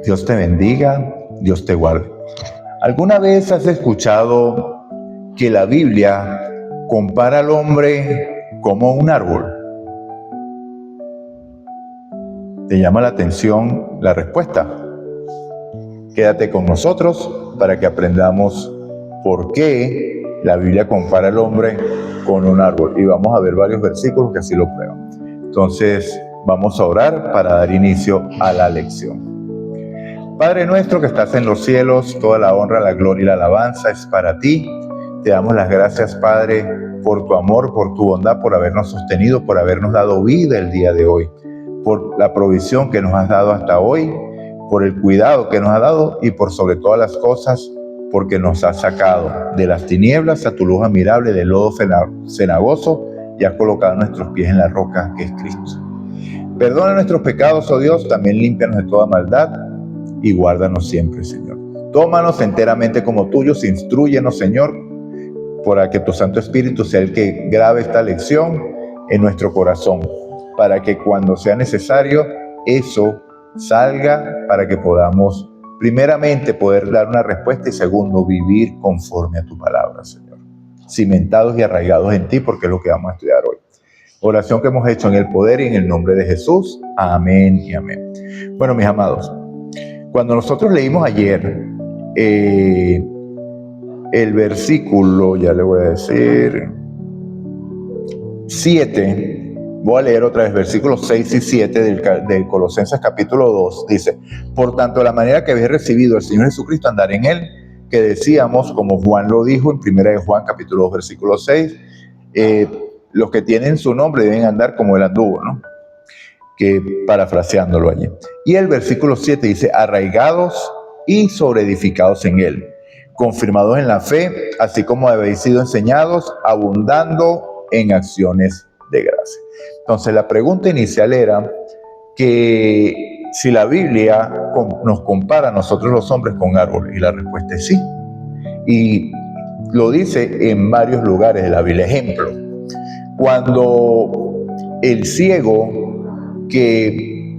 Dios te bendiga, Dios te guarde. ¿Alguna vez has escuchado que la Biblia compara al hombre como un árbol? ¿Te llama la atención la respuesta? Quédate con nosotros para que aprendamos por qué la Biblia compara al hombre con un árbol. Y vamos a ver varios versículos que así lo prueban. Entonces, vamos a orar para dar inicio a la lección. Padre nuestro que estás en los cielos, toda la honra, la gloria y la alabanza es para ti. Te damos las gracias, Padre, por tu amor, por tu bondad, por habernos sostenido, por habernos dado vida el día de hoy, por la provisión que nos has dado hasta hoy, por el cuidado que nos has dado y por sobre todas las cosas, porque nos has sacado de las tinieblas a tu luz admirable, del lodo cenagoso, y has colocado nuestros pies en la roca que es Cristo. Perdona nuestros pecados, oh Dios, también límpianos de toda maldad y guárdanos siempre, Señor. Tómanos enteramente como tuyos, instrúyenos, Señor, para que tu Santo Espíritu sea el que grabe esta lección en nuestro corazón, para que cuando sea necesario eso salga, para que podamos primeramente poder dar una respuesta y segundo vivir conforme a tu palabra, Señor, cimentados y arraigados en ti, porque es lo que vamos a estudiar hoy. Oración que hemos hecho en el poder y en el nombre de Jesús. Amén y amén. Bueno, mis amados, cuando nosotros leímos ayer el versículo, ya le voy a decir, 7, voy a leer otra vez, versículos 6 y 7 del Colosenses capítulo 2, dice: por tanto, la manera que habéis recibido al Señor Jesucristo, andar en Él, que decíamos, como Juan lo dijo en 1 de Juan capítulo 2, versículo 6, los que tienen su nombre deben andar como Él anduvo, ¿no? Que parafraseándolo allí. Y el versículo 7 dice: arraigados y sobreedificados en Él, confirmados en la fe, así como habéis sido enseñados, abundando en acciones de gracia. Entonces la pregunta inicial era que si la Biblia nos compara a nosotros los hombres con árboles, y la respuesta es sí. Y lo dice en varios lugares de la Biblia. Ejemplo, cuando el ciego que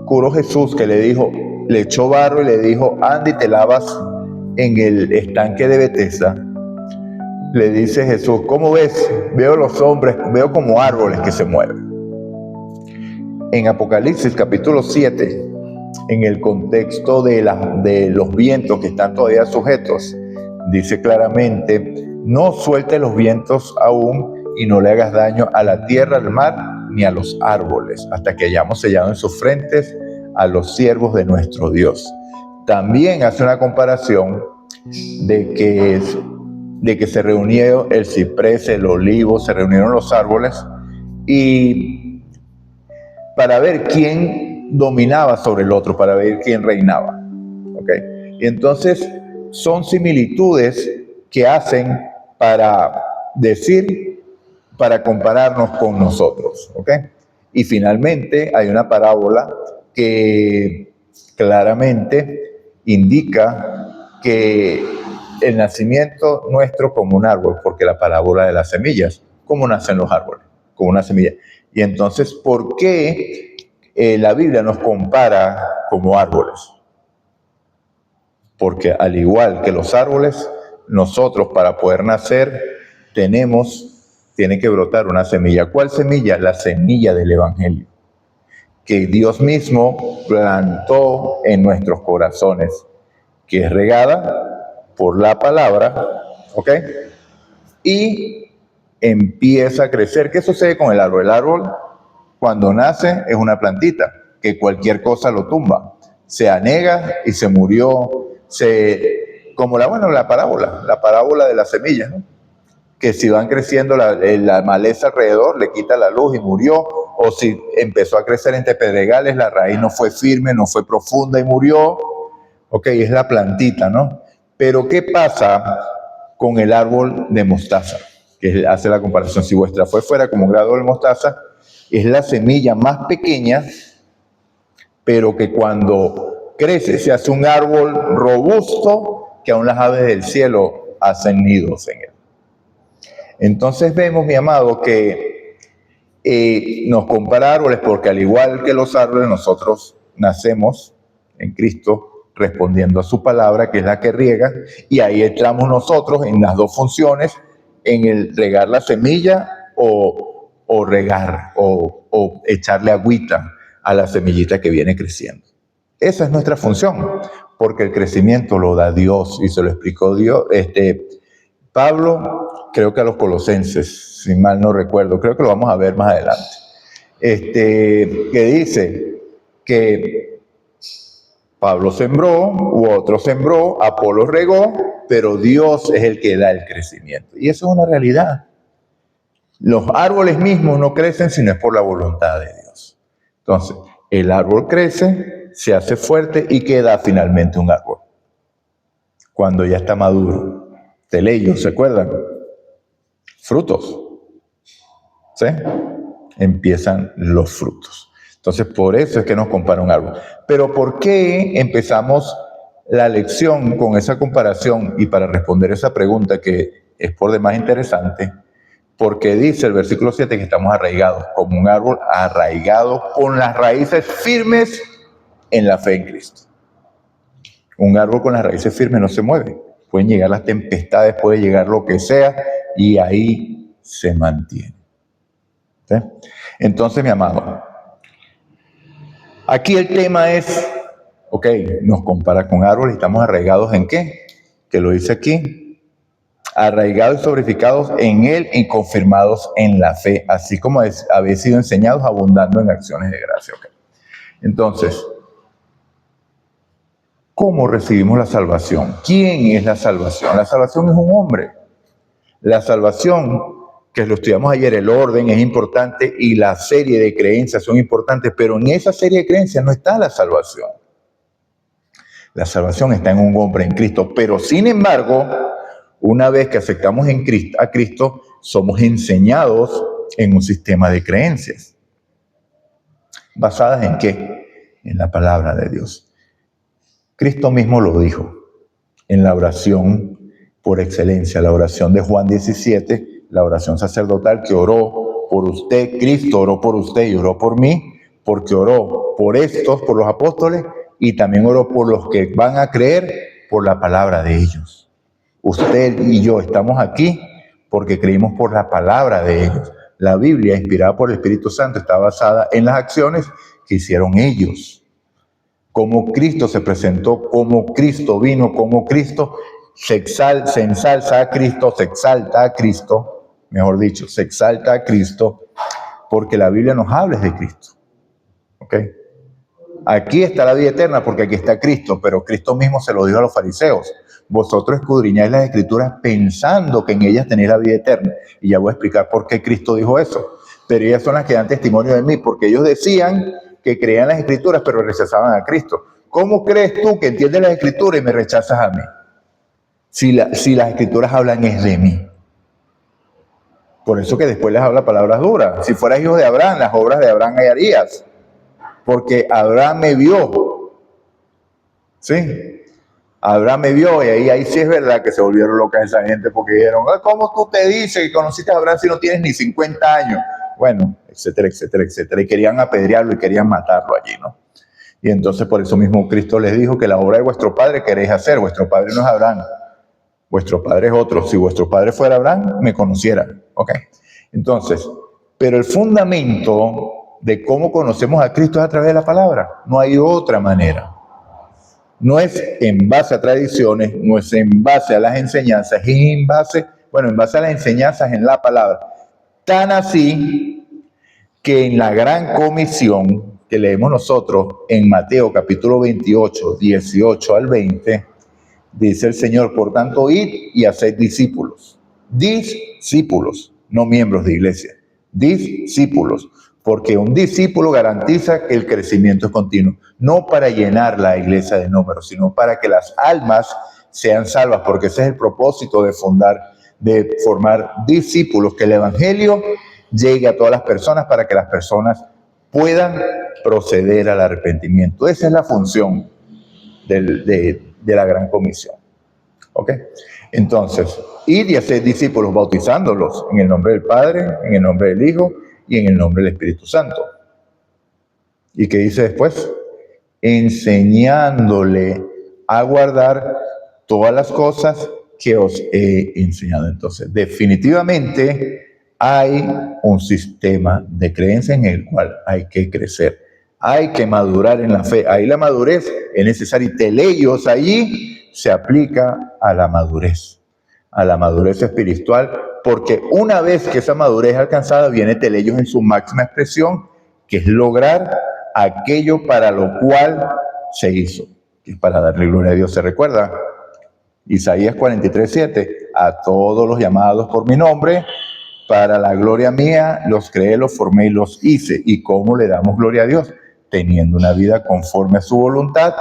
curó Jesús, que le echó barro y le dijo: anda y te lavas en el estanque de Betesda, le dice Jesús: ¿cómo ves? Veo los hombres, veo como árboles que se mueven. En Apocalipsis capítulo 7, en el contexto de los vientos que están todavía sujetos, dice claramente: no suelte los vientos aún y no le hagas daño a la tierra, al mar, ni a los árboles, hasta que hayamos sellado en sus frentes a los siervos de nuestro Dios. También hace una comparación de que se reunió el ciprés, el olivo, se reunieron los árboles, y para ver quién dominaba sobre el otro, para ver quién reinaba. ¿Okay? Y entonces son similitudes que hacen para compararnos con nosotros. ¿Okay? Y finalmente hay una parábola que claramente indica que el nacimiento nuestro como un árbol, porque la parábola de las semillas, ¿cómo nacen los árboles? Como una semilla. Y entonces, ¿por qué la Biblia nos compara como árboles? Porque al igual que los árboles, nosotros para poder nacer tiene que brotar una semilla. ¿Cuál semilla? La semilla del Evangelio, que Dios mismo plantó en nuestros corazones, que es regada por la palabra, ¿ok? Y empieza a crecer. ¿Qué sucede con el árbol? El árbol, cuando nace, es una plantita que cualquier cosa lo tumba. Se anega y se murió. Como la parábola de las semillas, ¿no? Que si van creciendo la maleza alrededor, le quita la luz y murió. O si empezó a crecer entre pedregales, la raíz no fue firme, no fue profunda y murió. Ok, es la plantita, ¿no? Pero ¿qué pasa con el árbol de mostaza? Que hace la comparación. Si vuestra fe fuera como un grano de mostaza, es la semilla más pequeña, pero que cuando crece se hace un árbol robusto que aún las aves del cielo hacen nidos en él. Entonces vemos, mi amado, que nos compara árboles porque al igual que los árboles nosotros nacemos en Cristo, respondiendo a su palabra, que es la que riega, y ahí entramos nosotros en las dos funciones, en el regar la semilla o regar o echarle agüita a la semillita que viene creciendo. Esa es nuestra función, porque el crecimiento lo da Dios y se lo explicó Dios. Pablo, creo que a los Colosenses, si mal no recuerdo, creo que lo vamos a ver más adelante, que dice que Pablo sembró, u otro sembró, Apolo regó, pero Dios es el que da el crecimiento. Y eso es una realidad. Los árboles mismos no crecen si no es por la voluntad de Dios. Entonces, el árbol crece, se hace fuerte y queda finalmente un árbol. Cuando ya está maduro. Teleio, ¿se acuerdan? Frutos. ¿Sí? Empiezan los frutos. Entonces, por eso es que nos compara un árbol. Pero ¿por qué empezamos la lección con esa comparación? Y para responder esa pregunta que es por demás interesante, porque dice el versículo 7 que estamos arraigados, como un árbol arraigado con las raíces firmes en la fe en Cristo. Un árbol con las raíces firmes no se mueve. Pueden llegar las tempestades, puede llegar lo que sea, y ahí se mantiene. ¿Sí? Entonces, mi amado, aquí el tema es, ok, nos compara con árboles, estamos arraigados ¿en qué? Que lo dice aquí, arraigados y sobreedificados en él y confirmados en la fe, así como habéis sido enseñados, abundando en acciones de gracia. Okay. Entonces, ¿cómo recibimos la salvación? ¿Quién es la salvación? La salvación es un hombre. La salvación, que lo estudiamos ayer, el orden es importante y la serie de creencias son importantes, pero en esa serie de creencias no está la salvación. La salvación está en un hombre, en Cristo, pero sin embargo, una vez que aceptamos a Cristo, somos enseñados en un sistema de creencias. ¿Basadas en qué? En la palabra de Dios. Cristo mismo lo dijo en la oración por excelencia, la oración de Juan 17, la oración sacerdotal que oró por usted. Cristo oró por usted y oró por mí, porque oró por estos, por los apóstoles, y también oró por los que van a creer por la palabra de ellos. Usted y yo estamos aquí porque creímos por la palabra de ellos. La Biblia, inspirada por el Espíritu Santo, está basada en las acciones que hicieron ellos. Cómo Cristo se presentó, cómo Cristo vino, cómo Cristo se ensalza a Cristo, se exalta a Cristo, mejor dicho, se exalta a Cristo, porque la Biblia nos habla de Cristo. ¿Ok? Aquí está la vida eterna porque aquí está Cristo, pero Cristo mismo se lo dijo a los fariseos. Vosotros escudriñáis las Escrituras pensando que en ellas tenéis la vida eterna. Y ya voy a explicar por qué Cristo dijo eso. Pero ellas son las que dan testimonio de mí, porque ellos decían que creían las Escrituras, pero rechazaban a Cristo. ¿Cómo crees tú que entiendes las Escrituras y me rechazas a mí? Si las Escrituras hablan es de mí. Por eso que después les habla palabras duras. Si fueras hijo de Abraham, las obras de Abraham harías. Porque Abraham me vio. ¿Sí? Abraham me vio, y ahí sí es verdad que se volvieron locas esa gente, porque dijeron, ¿cómo tú te dices que conociste a Abraham si no tienes ni 50 años? Bueno, etcétera, etcétera, etcétera. Y querían apedrearlo y querían matarlo allí, ¿no? Y entonces por eso mismo Cristo les dijo que la obra de vuestro padre queréis hacer. Vuestro padre no es Abraham, vuestro padre es otro. Si vuestro padre fuera Abraham, me conocieran. ¿Ok? Entonces, pero el fundamento de cómo conocemos a Cristo es a través de la palabra. No hay otra manera. No es en base a tradiciones, no es en base a las enseñanzas, es en base a las enseñanzas en la palabra. Tan así que en la gran comisión que leemos nosotros en Mateo capítulo 28, 18 al 20, dice el Señor, por tanto, id y haced discípulos. Discípulos, no miembros de iglesia. Discípulos. Porque un discípulo garantiza que el crecimiento es continuo. No para llenar la iglesia de números, sino para que las almas sean salvas. Porque ese es el propósito de formar discípulos. Que el evangelio llegue a todas las personas para que las personas puedan proceder al arrepentimiento. Esa es la función de la gran comisión. ¿Ok? Entonces, id y haced discípulos bautizándolos en el nombre del Padre, en el nombre del Hijo y en el nombre del Espíritu Santo. ¿Y qué dice después? enseñándole a guardar todas las cosas que os he enseñado. Entonces, definitivamente hay un sistema de creencia en el cual hay que crecer. Hay que madurar en la fe. Ahí la madurez es necesaria. Y teleios allí se aplica a la madurez espiritual, porque una vez que esa madurez es alcanzada, viene teleios en su máxima expresión, que es lograr aquello para lo cual se hizo, que es para darle gloria a Dios. ¿Se recuerda? Isaías 43:7, a todos los llamados por mi nombre, para la gloria mía, los creé, los formé y los hice. ¿Y cómo le damos gloria a Dios? Teniendo una vida conforme a su voluntad,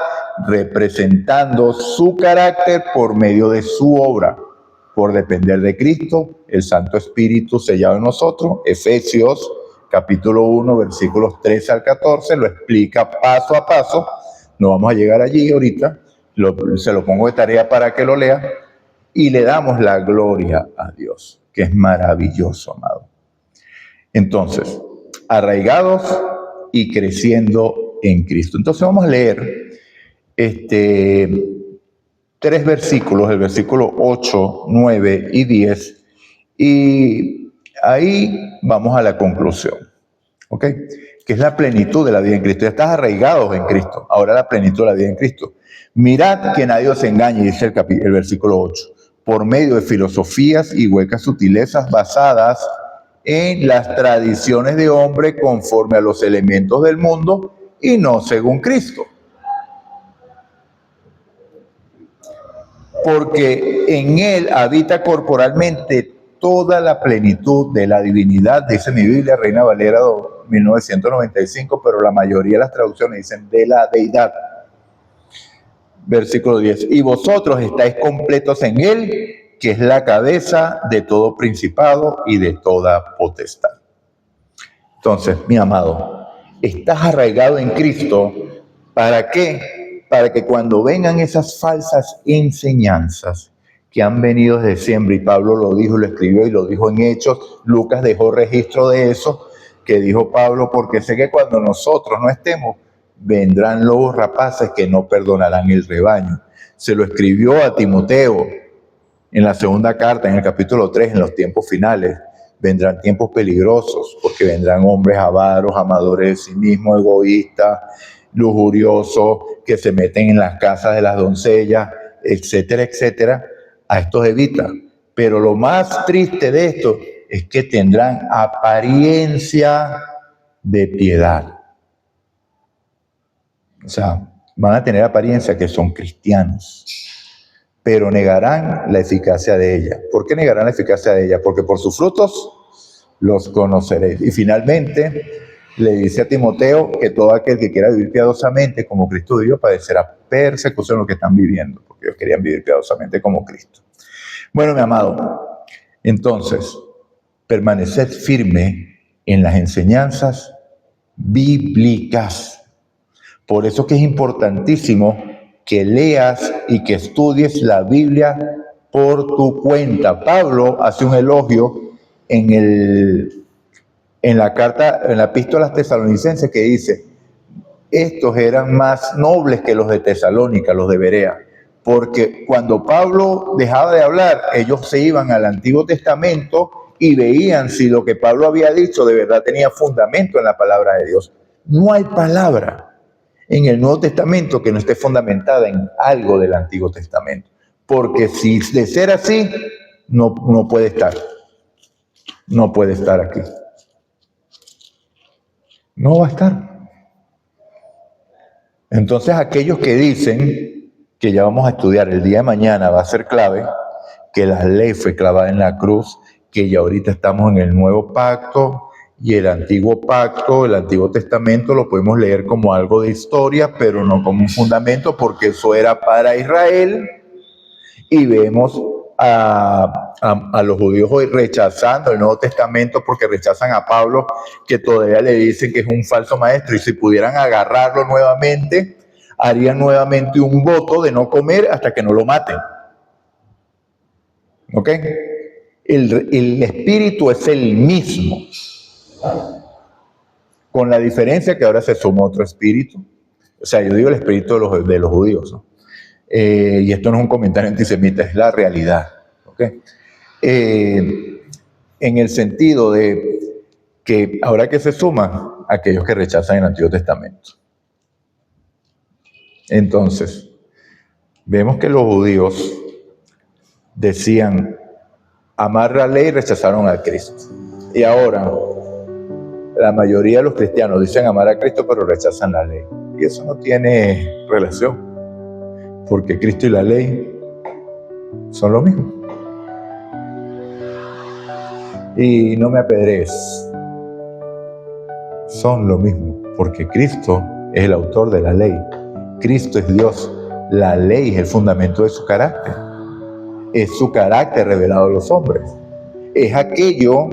representando su carácter por medio de su obra, por depender de Cristo, el Santo Espíritu sellado en nosotros. Efesios capítulo 1, versículos 13 al 14, lo explica paso a paso. No vamos a llegar allí ahorita, se lo pongo de tarea para que lo lea, y le damos la gloria a Dios, que es maravilloso, amado. Entonces, arraigados y creciendo en Cristo. Entonces vamos a leer 3 versículos, el versículo 8, 9 y 10, y ahí vamos a la conclusión, ¿ok? Que es la plenitud de la vida en Cristo. Ya estás arraigados en Cristo, ahora la plenitud de la vida en Cristo. Mirad que nadie os engañe, dice el versículo 8, por medio de filosofías y huecas sutilezas basadas en las tradiciones de hombre conforme a los elementos del mundo y no según Cristo. Porque en él habita corporalmente toda la plenitud de la divinidad, dice mi Biblia, Reina Valera 1995, pero la mayoría de las traducciones dicen de la deidad. Versículo 10, y vosotros estáis completos en él, que es la cabeza de todo principado y de toda potestad. Entonces, mi amado, estás arraigado en Cristo. ¿Para qué? Para que cuando vengan esas falsas enseñanzas que han venido desde siempre, y Pablo lo dijo, lo escribió y lo dijo en Hechos, Lucas dejó registro de eso, que dijo Pablo, porque sé que cuando nosotros no estemos, vendrán lobos rapaces que no perdonarán el rebaño. Se lo escribió a Timoteo en la segunda carta, en el capítulo 3, en los tiempos finales. Vendrán tiempos peligrosos, porque vendrán hombres avaros, amadores de sí mismos, egoístas, lujuriosos, que se meten en las casas de las doncellas, etcétera, etcétera. A estos evita. Pero lo más triste de esto es que tendrán apariencia de piedad. O sea, van a tener apariencia que son cristianos, pero negarán la eficacia de ella. ¿Por qué negarán la eficacia de ella? Porque por sus frutos los conoceréis. Y finalmente le dice a Timoteo que todo aquel que quiera vivir piadosamente como Cristo vivió padecerá persecución lo que están viviendo, porque ellos querían vivir piadosamente como Cristo. Bueno, mi amado, entonces, permaneced firme en las enseñanzas bíblicas. Por eso que es importantísimo que leas y que estudies la Biblia por tu cuenta. Pablo hace un elogio en la carta, en la epístola a los tesalonicenses, que dice, estos eran más nobles que los de Tesalónica, los de Berea. Porque cuando Pablo dejaba de hablar, ellos se iban al Antiguo Testamento y veían si lo que Pablo había dicho de verdad tenía fundamento en la palabra de Dios. No hay palabra en el Nuevo Testamento que no esté fundamentada en algo del Antiguo Testamento. Porque si de ser así, no puede estar. No puede estar aquí. No va a estar. Entonces aquellos que dicen que ya vamos a estudiar el día de mañana va a ser clave, que la ley fue clavada en la cruz, que ya ahorita estamos en el nuevo pacto y el antiguo pacto, el Antiguo Testamento lo podemos leer como algo de historia, pero no como un fundamento, porque eso era para Israel, y vemos a los judíos hoy rechazando el Nuevo Testamento porque rechazan a Pablo, que todavía le dicen que es un falso maestro, y si pudieran agarrarlo nuevamente, harían nuevamente un voto de no comer hasta que no lo maten. ¿Ok? El espíritu es el mismo, con la diferencia que ahora se suma otro espíritu, O sea, yo digo el espíritu de los judíos, ¿no? Y esto no es un comentario antisemita, es la realidad. ¿Okay? En el sentido de que ahora que se suman aquellos que rechazan el Antiguo Testamento. Entonces, vemos que los judíos decían amar la ley y rechazaron a Cristo. Y ahora, la mayoría de los cristianos dicen amar a Cristo pero rechazan la ley. Y eso no tiene relación, porque Cristo y la ley son lo mismo. Y no me apedrees, son lo mismo, porque Cristo es el autor de la ley. Cristo es Dios. La ley es el fundamento de su carácter. Es su carácter revelado a los hombres. Es aquello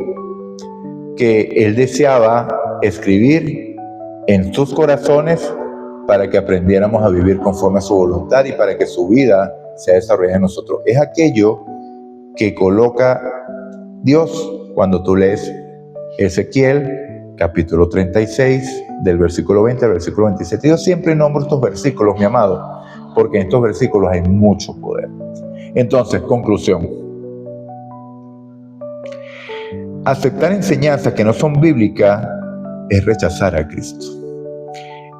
que Él deseaba escribir en sus corazones para que aprendiéramos a vivir conforme a su voluntad y para que su vida sea desarrollada en nosotros. Es aquello que coloca Dios cuando tú lees Ezequiel capítulo 36, del versículo 20 al versículo 27. Yo siempre nombro estos versículos, mi amado, porque en estos versículos hay mucho poder. Entonces, conclusión. Aceptar enseñanzas que no son bíblicas es rechazar a Cristo.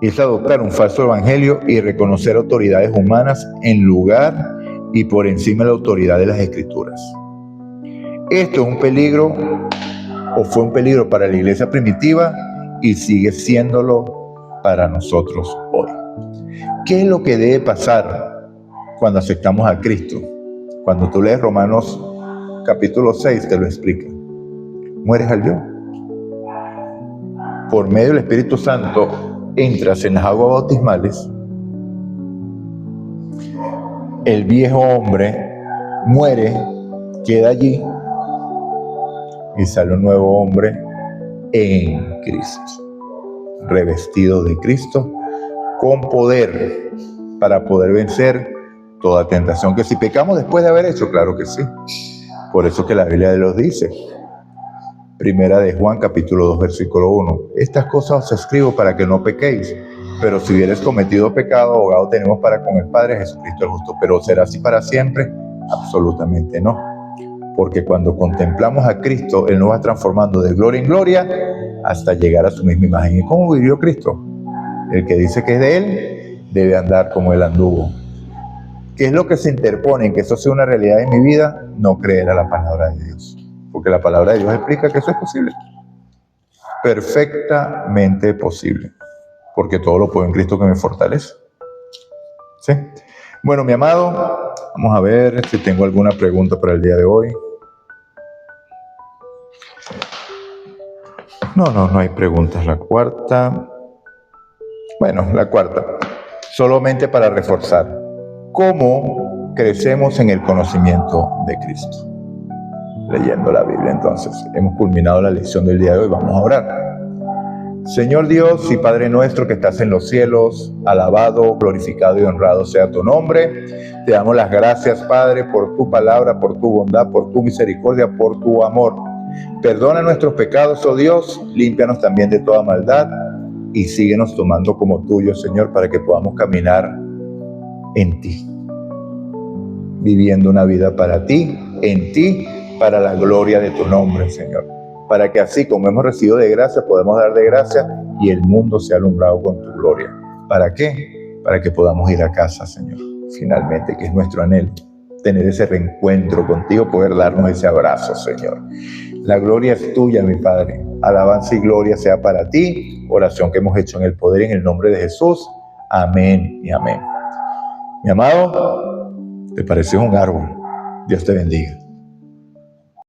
Es adoptar un falso evangelio y reconocer autoridades humanas en lugar y por encima de la autoridad de las Escrituras. Esto es un peligro, o fue un peligro para la iglesia primitiva y sigue siéndolo para nosotros hoy. ¿Qué es lo que debe pasar cuando aceptamos a Cristo? Cuando tú lees Romanos capítulo 6 te lo explica. Mueres al yo. Por medio del Espíritu Santo entras en las aguas bautismales. El viejo hombre muere, queda allí y sale un nuevo hombre en Cristo, revestido de Cristo, con poder para poder vencer toda tentación. Que si pecamos después de haber hecho, claro que sí. Por eso que la Biblia los dice. Primera de Juan capítulo 2 versículo 1. Estas cosas os escribo para que no pequéis. Pero si hubieres cometido pecado, abogado tenemos para con el Padre, Jesucristo el justo. Pero ¿será así para siempre? Absolutamente no. Porque cuando contemplamos a Cristo, Él nos va transformando de gloria en gloria hasta llegar a su misma imagen. ¿Y cómo vivió Cristo? El que dice que es de Él, debe andar como Él anduvo. ¿Qué es lo que se interpone en que eso sea una realidad en mi vida? No creer a la palabra de Dios. Porque la palabra de Dios explica que eso es posible. Perfectamente posible. Porque todo lo puedo en Cristo que me fortalece. ¿Sí? Bueno, mi amado, vamos a ver si tengo alguna pregunta para el día de hoy. No hay preguntas. La cuarta. Bueno, la cuarta. Solamente para reforzar. ¿Cómo crecemos en el conocimiento de Cristo? Leyendo la Biblia. Entonces, hemos culminado la lección del día de hoy. Vamos a orar. Señor Dios y Padre nuestro que estás en los cielos, alabado, glorificado y honrado sea tu nombre. Te damos las gracias, Padre, por tu palabra, por tu bondad, por tu misericordia, por tu amor. Perdona nuestros pecados, oh Dios, límpianos también de toda maldad y síguenos tomando como tuyo, Señor, para que podamos caminar en ti, viviendo una vida para ti, en ti, para la gloria de tu nombre, Señor. Para que así como hemos recibido de gracia, podemos dar de gracia y el mundo sea alumbrado con tu gloria. ¿Para qué? Para que podamos ir a casa, Señor, finalmente, que es nuestro anhelo, tener ese reencuentro contigo, poder darnos ese abrazo, Señor. La gloria es tuya, mi Padre. Alabanza y gloria sea para ti. Oración que hemos hecho en el poder, en el nombre de Jesús. Amén y amén. Mi amado, te pareces un árbol. Dios te bendiga.